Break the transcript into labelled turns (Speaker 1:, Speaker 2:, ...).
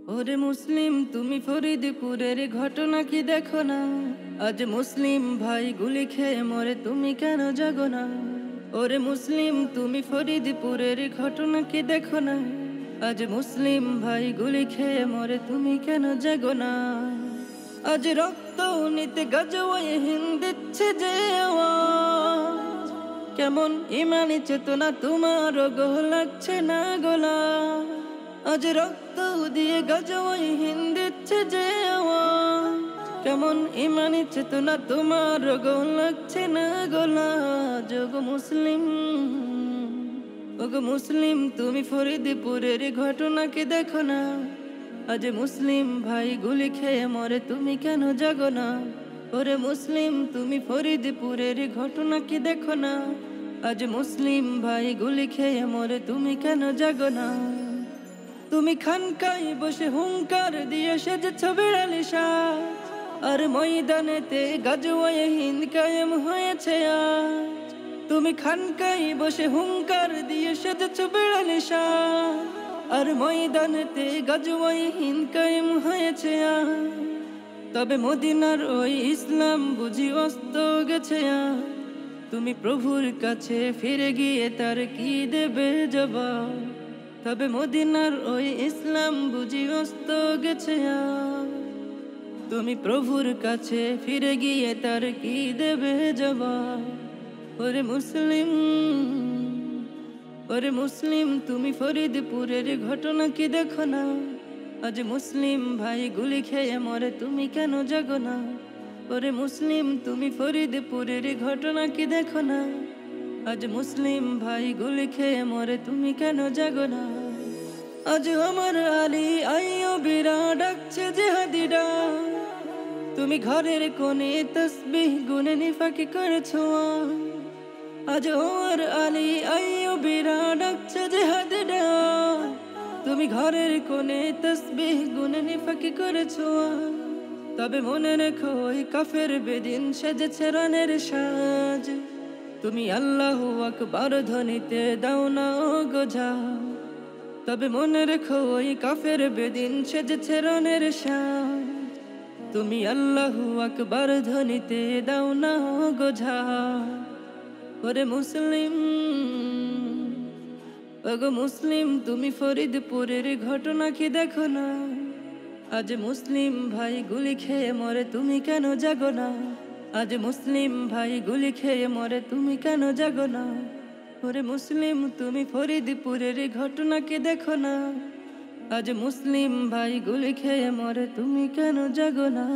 Speaker 1: ওরে মুসলিম তুমি ফরিদপুরের ঘটনা কি দেখো না? আজ মুসলিম ভাই গুলি খেয়ে মরে, তুমি কেন জাগো না? ওরে মুসলিম তুমি ফরিদপুরের ঘটনা কি দেখো না? আজ মুসলিম ভাই গুলি খেয়ে মরে, তুমি কেন জাগো না? আজ রক্ত নিতে গাজওয়ায় হিন্দ দিচ্ছে যে আওয়াজ, কেমন ইমানি চেতনা তোমার গো লাগছে না গোলা? আজ রক্ত দিয়ে গাজওয়াই হিন্দ দিচ্ছে যে আওয়াজ, কেমন ইমানি চেতনা তোমার গো লাগছে না গোলা? যোগো মুসলিম, ওগো মুসলিম তুমি ফরিদপুরের ঘটনা কি দেখো না? আজ মুসলিম ভাই গুলি খেয়ে মরে, তুমি কেন জাগো না? ওরে মুসলিম তুমি ফরিদপুরের ঘটনা কি দেখো না? আজ মুসলিম ভাই গুলি খেয়ে মরে, তুমি কেন জাগো না? তুমি খানকায় বসে হুঙ্কার দিয়ে সেজেছ বিড়ালি সাজ, আর ময়দানেতে গাজওয়ায়ে হিন্দ কায়েম হয়েছে আজ। তুমি খানকায় বসে হুঙ্কার দিয়ে সেজেছ বিড়ালি সাজ, আর ময়দানেতে গাজওয়ায়ে হিন্দ কায়েম হয়েছে আজ। তবে মদিনার ওই ইসলাম বুঝি অস্ত গেছে আজ, তুমি প্রভুর কাছে ফিরে গিয়ে তার কি দেবে জবাব? তবে মদিনার ওই ইসলাম বুঝি অস্ত গেছে আজ, তুমি প্রভুর কাছে ফিরে গিয়ে তার কি দেবে জবাব? ওরে মুসলিম, ওরে মুসলিম তুমি ফরিদপুরের ঘটনা কি দেখো না? আজ মুসলিম ভাই গুলি খেয়ে মরে, তুমি কেন জাগো না? ওরে মুসলিম তুমি ফরিদপুরের ঘটনা কি দেখো না? আজ মুসলিম ভাই গুলি খেয়ে মরে, তুমি কেন জাগো না? আজ আমার আলী আইয়ো বিরা ডাকছে জিহাদিরা, তুমি ঘরের কোণে তসবিহ গুনে নিফাকি করেছো। আজ আমার আলী আইয়ো বিরা ডাকছে জিহাদিরা, তুমি ঘরের কোণে তসবিহ গুনে নিফাকি করেছো। তবে মনে রেখো ওই কাফের বেদিন সেজেছে রানের সাজ, তুমি আল্লাহু আকবার ধ্বনিতে দাও না গোঝা। তবে মনে রেখো ওই কাফের বেদিন সেজেছে রানের সাজ, তুমি আল্লাহু আকবার ধ্বনিতে দাও না গোঝা। ওরে মুসলিম, ওগো মুসলিম তুমি ফরিদপুরের ঘটনা কি দেখো না? আজ মুসলিম ভাই গুলি খেয়ে মরে, তুমি কেন জাগো না? আজ মুসলিম ভাই গুলি খেয়ে মরে, তুমি কেন জাগো না? ওরে মুসলিম তুমি ফরিদপুরের ঘটনা কি দেখো না? আজ মুসলিম ভাই গুলি খেয়ে মরে, তুমি কেন জাগো না?